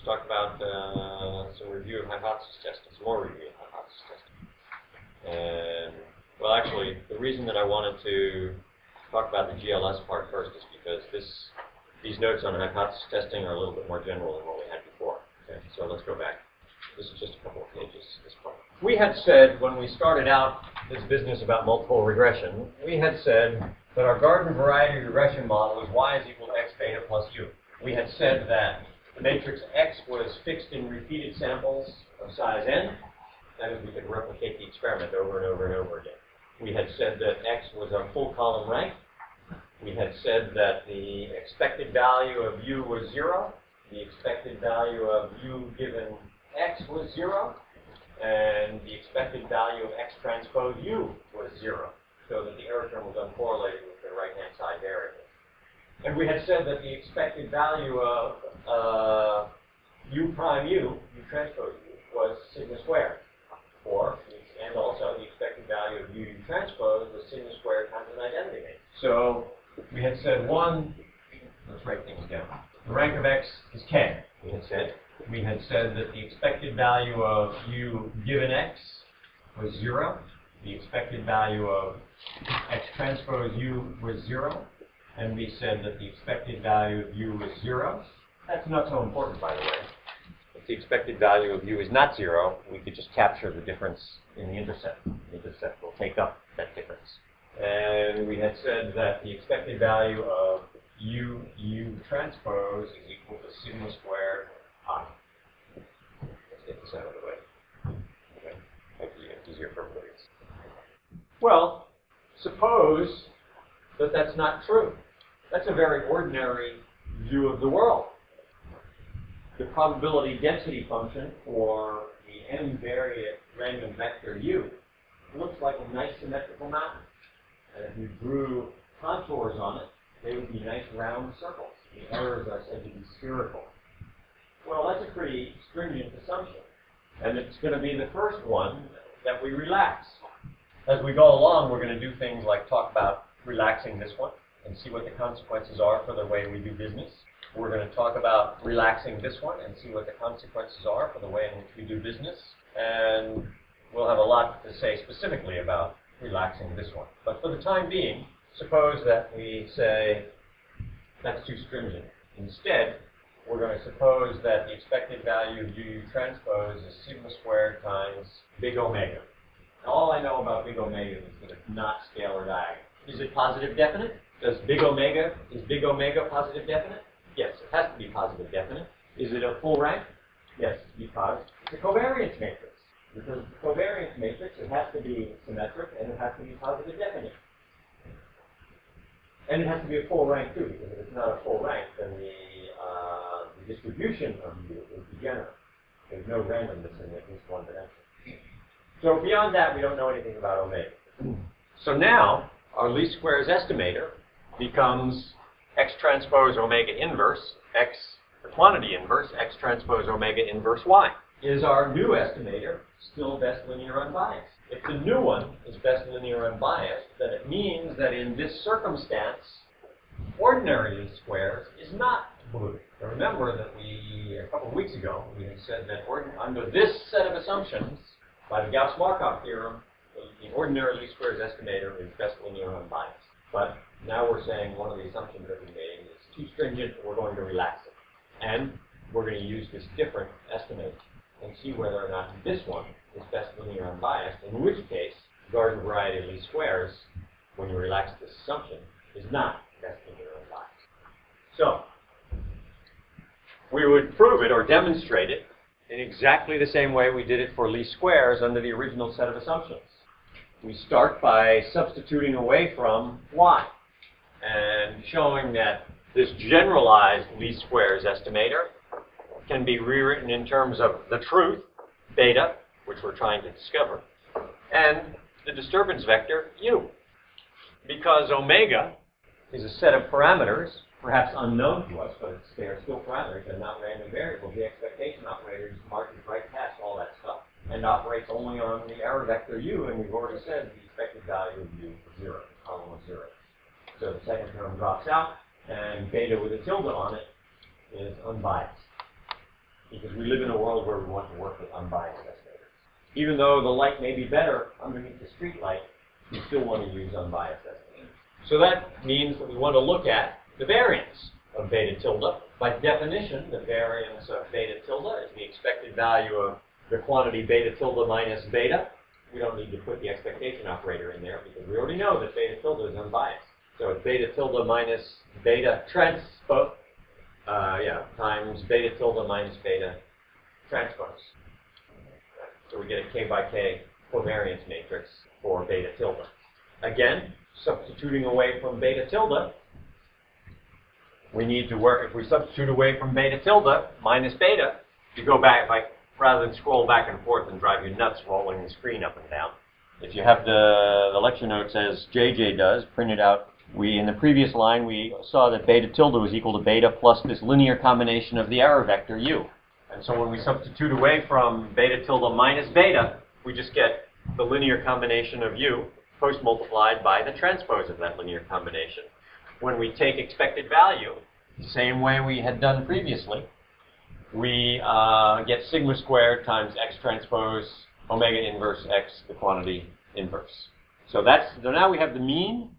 Let's talk about some review of hypothesis testing, some more review of hypothesis testing. And, well, actually, the reason that I wanted to talk about the GLS part first is because these notes on hypothesis testing are a little bit more general than what we had before. Okay, so let's go back. This is just a couple of pages, this part. We had said, when we started out this business about multiple regression, we had said that our garden variety regression model is y is equal to x beta plus u. We had said that the matrix X was fixed in repeated samples of size n. That is, we could replicate the experiment over and over and over again. We had said that X was a full column rank. We had said that the expected value of u was 0. The expected value of u given X was 0. And the expected value of X transpose u was 0. So that the error term was uncorrelated with the right-hand side variable. And we had said that the expected value of u prime u transpose u, was sigma squared. And also the expected value of u transpose was sigma squared times an identity matrix. So we had said let's write things down. The rank of X is k, we had said. We had said that the expected value of u given X was 0. The expected value of X transpose u was 0. And we said that the expected value of u was 0. That's not so important, by the way. If the expected value of u is not 0, we could just capture the difference in the intercept. The intercept will take up that difference. And we had said that the expected value of u transpose is equal to sigma squared I. Let's get this out of the way. Okay. Might be easier for everybody else. Well, suppose that that's not true. That's a very ordinary view of the world. The probability density function for the m-variate random vector u looks like a nice symmetrical mountain. And if you drew contours on it, they would be nice round circles. The errors are said to be spherical. Well, that's a pretty stringent assumption. And it's going to be the first one that we relax. As we go along, we're going to do things like talk about relaxing this one and see what the consequences are for the way we do business. We're going to talk about relaxing this one and see what the consequences are for the way in which we do business. And we'll have a lot to say specifically about relaxing this one. But for the time being, suppose that we say that's too stringent. Instead, we're going to suppose that the expected value of u transpose is sigma squared times big omega. Now, all I know about big omega is that it's not scalar diagonal. Is it positive definite? Is big omega positive definite? Yes, it has to be positive definite. Is it a full rank? Yes, because it's a covariance matrix. Because it's a covariance matrix, it has to be symmetric and it has to be positive definite. And it has to be a full rank too, because if it's not a full rank, then the distribution of u is degenerate. There's no randomness in at least one dimension. So beyond that, we don't know anything about omega. So now, our least squares estimator becomes X transpose omega inverse, X, the quantity inverse, X transpose omega inverse Y. Is our new estimator still best linear unbiased? If the new one is best linear unbiased, then it means that in this circumstance, ordinary least squares is not blue. Now remember that a couple of weeks ago, we had said that under this set of assumptions, by the Gauss-Markov theorem, the ordinary least squares estimator is best linear unbiased. But now we're saying one of the assumptions that we made is too stringent, and we're going to relax it. And we're going to use this different estimate and see whether or not this one is best linear unbiased, in which case, garden variety of least squares, when you relax this assumption, is not best linear unbiased. So, we would prove it or demonstrate it in exactly the same way we did it for least squares under the original set of assumptions. We start by substituting away from y and showing that this generalized least squares estimator can be rewritten in terms of the truth, beta, which we're trying to discover, and the disturbance vector, u. Because omega is a set of parameters, perhaps unknown to us, but they are still parameters and not random variables. The expectation operator just marches right past all that stuff and operates only on the error vector u, and we've already said the expected value of u is 0, column of 0. So the second term drops out, and beta with a tilde on it is unbiased. because we live in a world where we want to work with unbiased estimators. Even though the light may be better underneath the street light, we still want to use unbiased estimators. So that means that we want to look at the variance of beta tilde. By definition, the variance of beta tilde is the expected value of the quantity beta tilde minus beta. We don't need to put the expectation operator in there because we already know that beta tilde is unbiased. So it's beta tilde minus beta transpose, times beta tilde minus beta transpose. So we get a k by k covariance matrix for beta tilde. Again, substituting away from beta tilde, we need to work, if we substitute away from beta tilde minus beta, you go back, rather than scroll back and forth and drive you nuts rolling the screen up and down. If you have the lecture notes as JJ does, printed out, in the previous line, we saw that beta tilde was equal to beta plus this linear combination of the error vector u. And so when we substitute away from beta tilde minus beta, we just get the linear combination of u post-multiplied by the transpose of that linear combination. When we take expected value, the same way we had done previously, we get sigma squared times x transpose omega inverse x, the quantity inverse. So now we have the mean.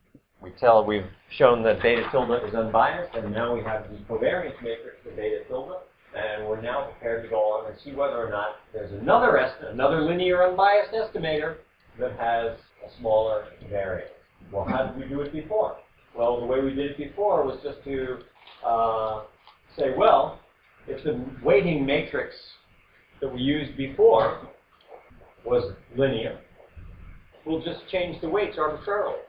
We've shown that beta tilde is unbiased, and now we have the covariance matrix for beta tilde, and we're now prepared to go on and see whether or not there's another linear unbiased estimator that has a smaller variance. Well, how did we do it before? Well, the way we did it before was just to say, well, if the weighting matrix that we used before was linear, we'll just change the weights arbitrarily.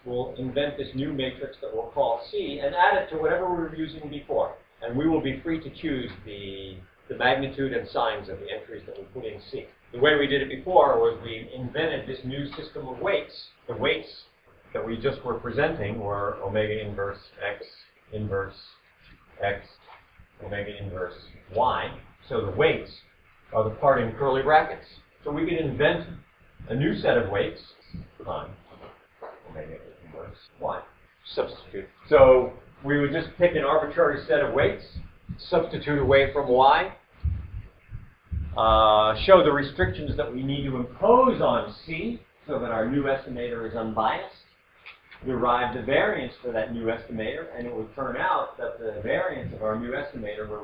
We'll invent this new matrix that we'll call C and add it to whatever we were using before. And we will be free to choose the magnitude and signs of the entries that we put in C. The way we did it before was we invented this new system of weights. The weights that we just were presenting were omega inverse x, omega inverse y. So the weights are the part in curly brackets. So we can invent a new set of weights on omega inverse y. Substitute. So we would just pick an arbitrary set of weights, substitute away from y, show the restrictions that we need to impose on C so that our new estimator is unbiased, derive the variance for that new estimator, and it would turn out that the variance of our new estimator, where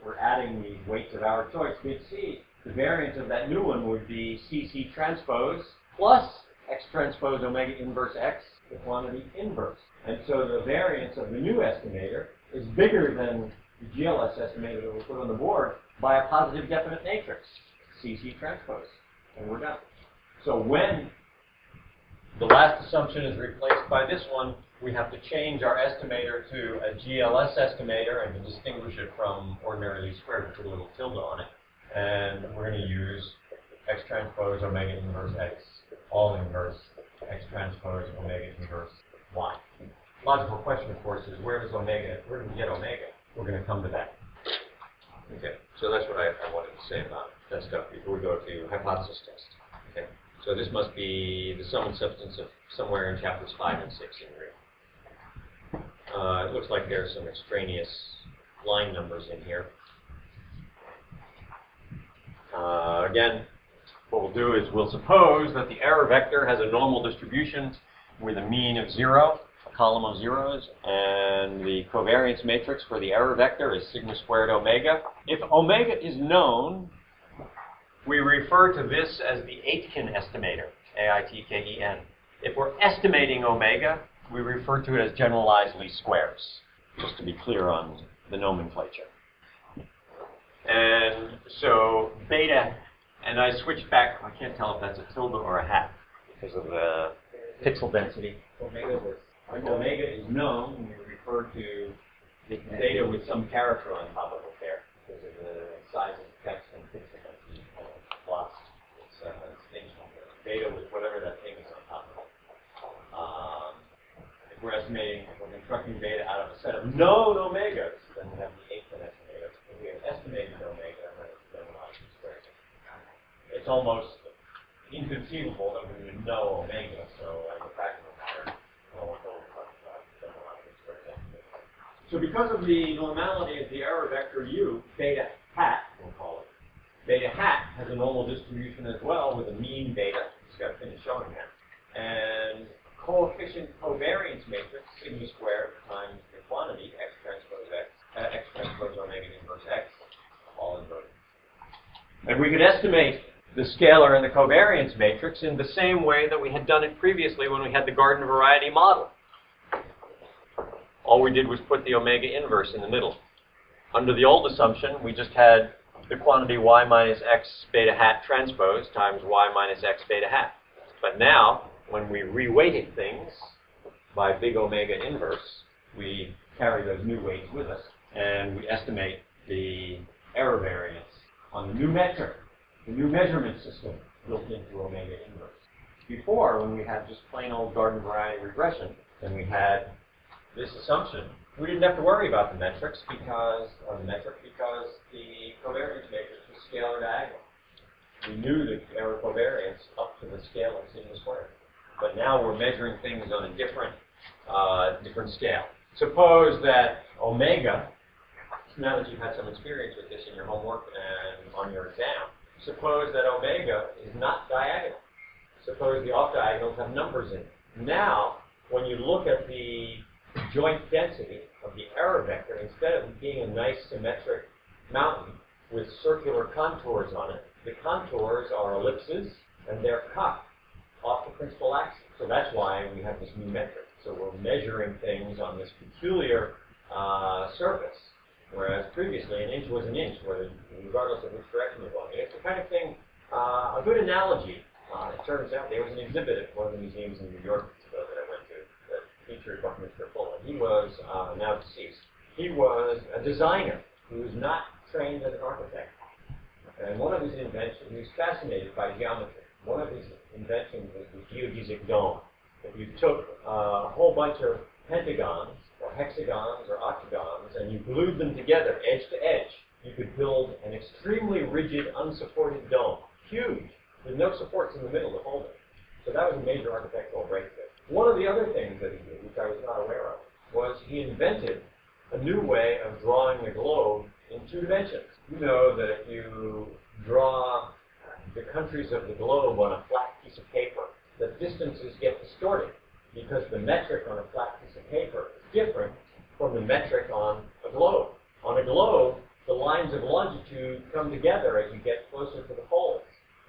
we're adding the weights of our choice with C, the variance of that new one would be CC transpose plus x transpose omega inverse x, the quantity inverse. And so the variance of the new estimator is bigger than the GLS estimator that we put on the board by a positive definite matrix, CC transpose. And we're done. So when the last assumption is replaced by this one, we have to change our estimator to a GLS estimator and to distinguish it from ordinary least squared, put a little tilde on it. And we're going to use x transpose omega inverse x, all inverse x transpose omega inverse y. Logical question, of course, is where do we get omega? We're going to come to that. Okay, so that's what I wanted to say about that stuff before we go to hypothesis test. Okay, so this must be the sum and substance of somewhere in chapters 5 and 6 in here. It looks like there's some extraneous line numbers in here. Again, what we'll do is we'll suppose that the error vector has a normal distribution with a mean of 0, a column of zeros, and the covariance matrix for the error vector is sigma squared omega. If omega is known, we refer to this as the Aitken estimator, A-I-T-K-E-N. If we're estimating omega, we refer to it as generalized least squares, just to be clear on the nomenclature. And so beta, and I switched back, I can't tell if that's a tilde or a hat because of the pixel density. When omega is known, we refer to the data with some character on top of it there because of the size of the text and pixel density lost its distinction. Data with whatever that thing is on top of it. If we're constructing data out of a set of known omegas, then we have the Aitken estimator. If we have estimated omega, then it's generalized squared. It's almost inconceivable that we would know omega, so as a practical matter, so because of the normality of the error vector u, beta hat, we'll beta hat has a normal distribution as well with a mean beta. Just got to finish showing that. And coefficient covariance matrix, sigma squared times the quantity, x transpose omega inverse x, all inverted. And we could estimate the scalar in the covariance matrix in the same way that we had done it previously when we had the garden variety model. All we did was put the omega inverse in the middle. Under the old assumption, we just had the quantity y minus x beta hat transpose times y minus x beta hat. But now, when we reweighted things by big omega inverse, we carry those new weights with us, and we estimate the error variance on the new metric, the new measurement system built into omega inverse. Before, when we had just plain old garden variety regression, and we had this assumption, we didn't have to worry about the metrics because the covariance matrix was scalar diagonal. We knew the error covariance up to the scale of sigma squared. But now we're measuring things on a different scale. Suppose that omega, now that you've had some experience with this in your homework and on your exam, suppose that omega is not diagonal. Suppose the off diagonals have numbers in it. Now, when you look at the joint density of the error vector, instead of being a nice symmetric mountain with circular contours on it, the contours are ellipses and they're cut off the principal axis. So that's why we have this new metric. So we're measuring things on this peculiar surface, whereas previously an inch was an inch, regardless of which direction you're going. It's the kind of thing, a good analogy. It turns out there was an exhibit at one of the museums in New York that I went to that featured Mr. Fuller. He was now deceased. He was a designer who was not trained as an architect. And one of his inventions, he was fascinated by geometry. One of his inventions was the geodesic dome. If you took a whole bunch of pentagons, or hexagons, or octagons, and you glued them together, edge to edge, you could build an extremely rigid, unsupported dome. Huge, with no supports in the middle to hold it. So that was a major architectural breakthrough. One of the other things that he did, which I was not aware of, was he invented a new way of drawing the globe in 2 dimensions. You know that if you draw the countries of the globe on a flat piece of paper, the distances get distorted because the metric on a flat piece of paper is different from the metric on a globe. On a globe, the lines of longitude come together as you get closer to the poles,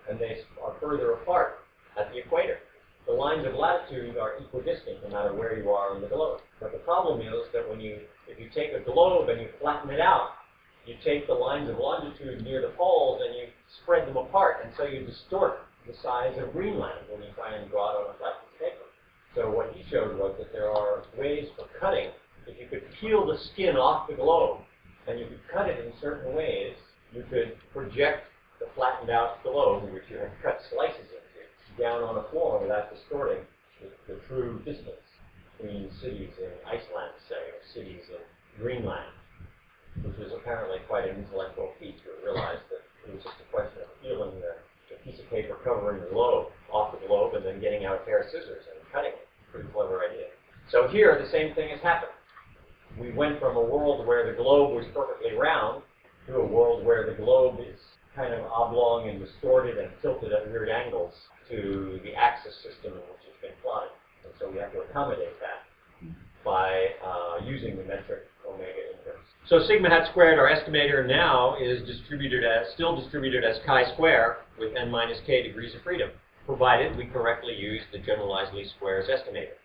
and they are further apart at the equator. The lines of latitude are equidistant no matter where you are on the globe. But the problem is that if you take a globe and you flatten it out, you take the lines of longitude near the poles and you spread them apart, and so you distort the size of Greenland when you try and draw it on a flat piece of paper. So what he showed was that there are ways for cutting. If you could peel the skin off the globe and you could cut it in certain ways, you could project the flattened out globe, which you have cut slices into, down on a floor without distorting the true distance between cities in Iceland, say, or cities in Greenland, which was apparently quite an intellectual feat to realize that it was just a question of peeling the piece of paper covering the globe off the globe and then getting out a pair of scissors and cutting it. Pretty clever idea. So here, the same thing has happened. We went from a world where the globe was perfectly round to a world where the globe is kind of oblong and distorted and tilted at weird angles to the axis system in which it's been plotted. And so we have to accommodate that by using the metric omega inverse. So sigma hat squared, our estimator now, is still distributed as chi-square with n minus k degrees of freedom, provided we correctly use the generalized least squares estimator.